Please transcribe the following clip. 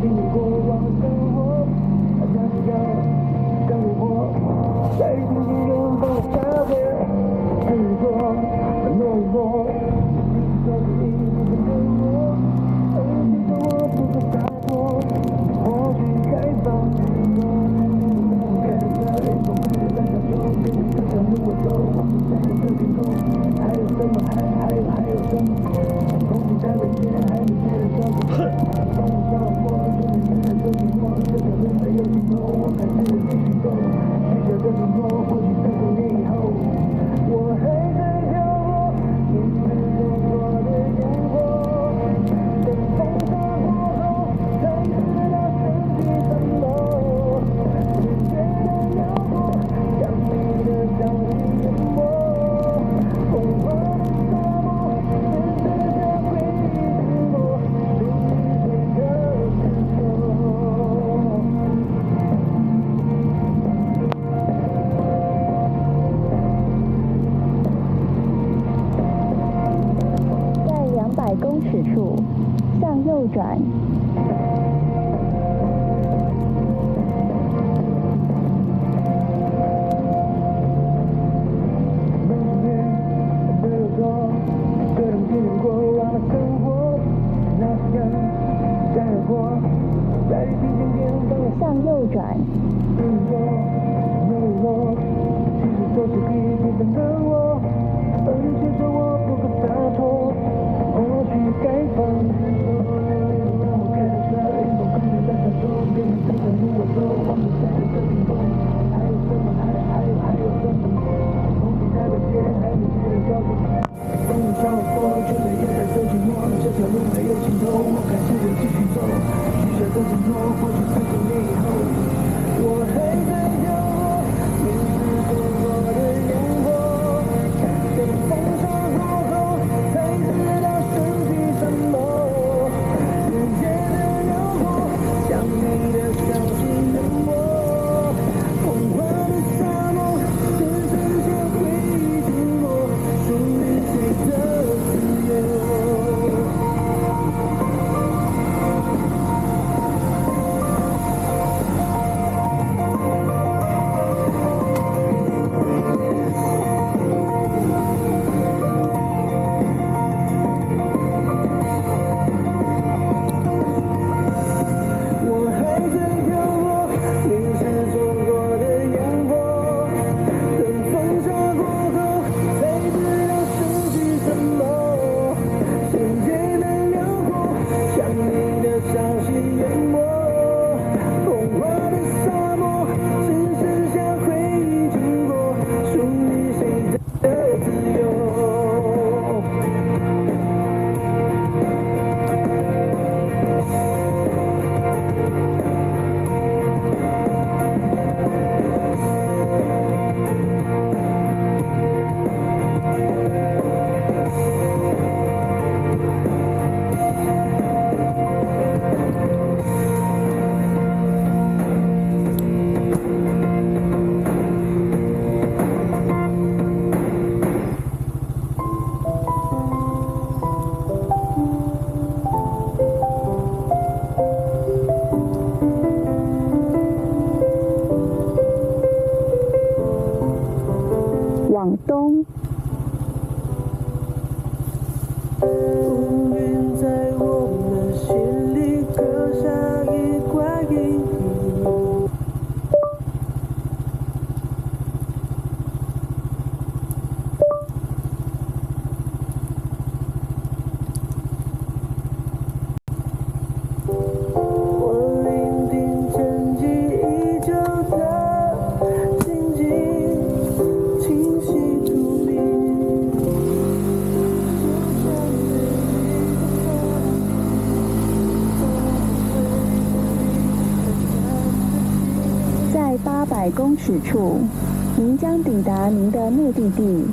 经历过往的生活，那是要跟着我，在平静中放下回忆，很多懦弱，这是一部分的我，而其实我不够洒脱，或许该放手。看着这一风吹在小丘，跟着这条路我走，望着在你的天空，还有什么？还有什么？空气太危险，还没觉得伤口。放手我，就没人能寂寞，这条路没有尽头，我还是会继续走。许下的承诺，或许在多年以后，我还在角落，你是走过的烟火，等风沙过后，才知道生气什么。时间的流过，将你的消息淹没，风化的沙漠，只剩下回忆沉默，流水的自由。在200公尺处向右转。向右转。往东。乌云在我们心里刻下一块阴影。我聆听沉寂已久的心境，清晰透明。在800公尺处，您将抵达您的目的地。